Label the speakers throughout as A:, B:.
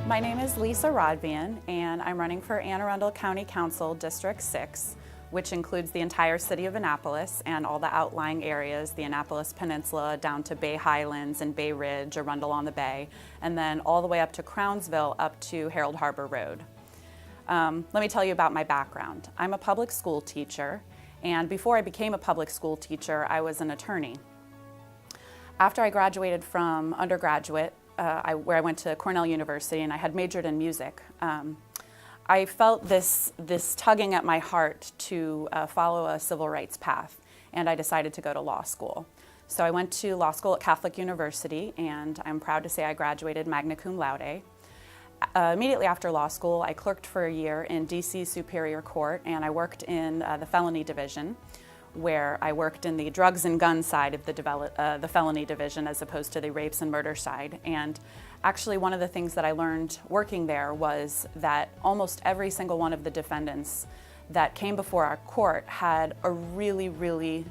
A: My name is Lisa Rodvien, and I'm running for Anne Arundel County Council District 6, which includes the entire city of Annapolis and all the outlying areas, the Annapolis Peninsula down to Bay Highlands and Bay Ridge, Arundel on the Bay, and then all the way up to Crownsville up to Harold Harbor Road. Let me tell you about my background. I'm a public school teacher, and before I became a public school teacher, I was an attorney. After I graduated from undergraduate, where I went to Cornell University, and I had majored in music, I felt this tugging at my heart to follow a civil rights path, and I decided to go to law school. So I went to law school at Catholic University, and I'm proud to say I graduated magna cum laude. Immediately after law school, I clerked for a year in DC Superior Court, and I worked in the felony division, where I worked in the drugs and gun side of the felony division as opposed to the rapes and murder side. And actually one of the things that I learned working there was that almost every single one of the defendants that came before our court had a really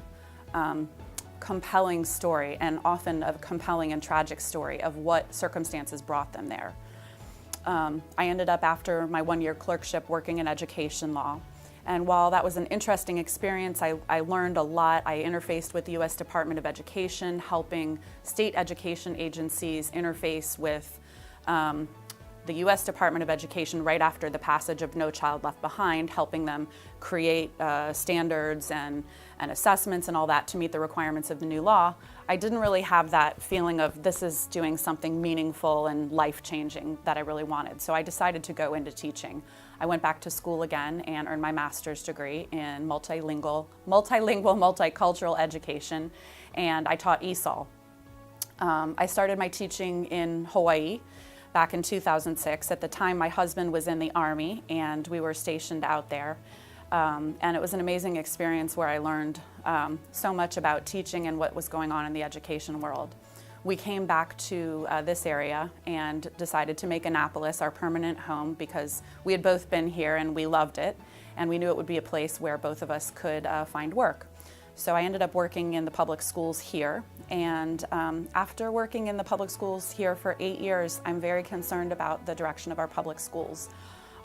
A: compelling story, and often a compelling and tragic story of what circumstances brought them there. I ended up, after my one-year clerkship, working in education law. And while that was an interesting experience, I learned a lot. I interfaced with the U.S. Department of Education, helping state education agencies interface with the U.S. Department of Education right after the passage of No Child Left Behind, helping them create standards and assessments and all that to meet the requirements of the new law. I didn't really have that feeling of this is doing something meaningful and life-changing that I really wanted. So I decided to go into teaching. I went back to school again and earned my master's degree in multilingual, multicultural education, and I taught ESOL. I started my teaching in Hawaii back in 2006. At the time, my husband was in the Army, and we were stationed out there. And it was an amazing experience where I learned so much about teaching and what was going on in the education world. We came back to this area and decided to make Annapolis our permanent home because we had both been here and we loved it, and we knew it would be a place where both of us could find work. So I ended up working in the public schools here, and after working in the public schools here for 8 years, I'm very concerned about the direction of our public schools.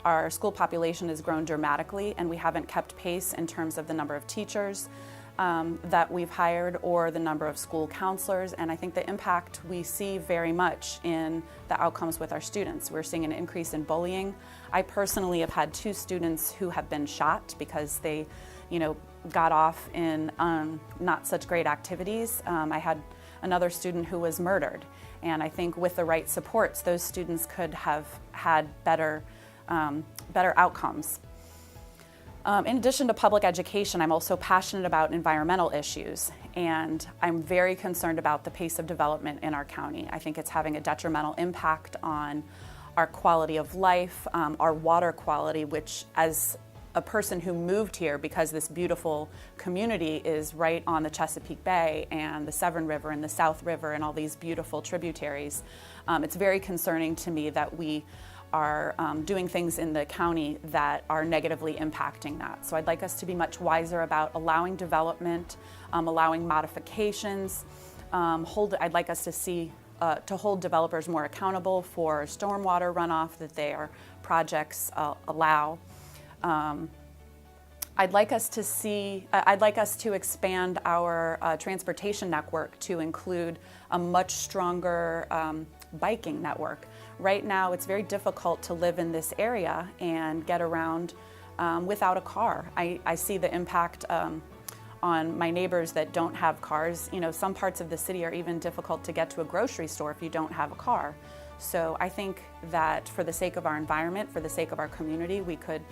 A: Our school population has grown dramatically, and we haven't kept pace in terms of the number of teachers that we've hired or the number of school counselors, and I think the impact we see very much in the outcomes with our students. We're seeing an increase in bullying. I personally have had 2 students who have been shot because they, got off in not such great activities. I had another student who was murdered, and I think with the right supports, those students could have had better outcomes. In addition to public education, I'm also passionate about environmental issues, and I'm very concerned about the pace of development in our county. I think it's having a detrimental impact on our quality of life, our water quality, which, as a person who moved here because this beautiful community is right on the Chesapeake Bay and the Severn River and the South River and all these beautiful tributaries, it's very concerning to me that we are doing things in the county that are negatively impacting that. So I'd like us to be much wiser about allowing development, allowing modifications. I'd like us to hold developers more accountable for stormwater runoff that their projects allow. I'd like us to expand our transportation network to include a much stronger biking network. Right now, it's very difficult to live in this area and get around without a car. I see the impact on my neighbors that don't have cars. Some parts of the city are even difficult to get to a grocery store if you don't have a car. So I think that for the sake of our environment, for the sake of our community, we could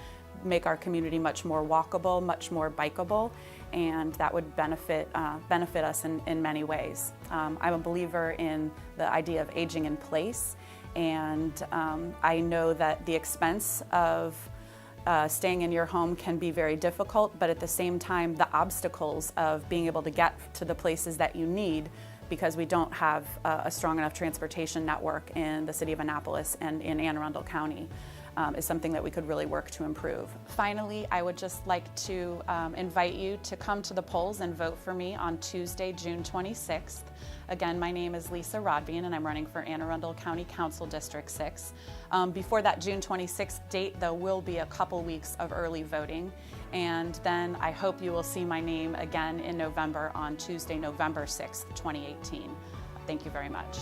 A: make our community much more walkable, much more bikeable, and that would benefit us in many ways. I'm a believer in the idea of aging in place, and I know that the expense of staying in your home can be very difficult, but at the same time, the obstacles of being able to get to the places that you need because we don't have a strong enough transportation network in the city of Annapolis and in Anne Arundel County. is something that we could really work to improve. Finally, I would just like to invite you to come to the polls and vote for me on Tuesday, June 26th. Again, my name is Lisa Rodvien, and I'm running for Anne Arundel County Council District 6. Before that June 26th date, there will be a couple weeks of early voting, and then I hope you will see my name again in November on Tuesday, November 6th, 2018. Thank you very much.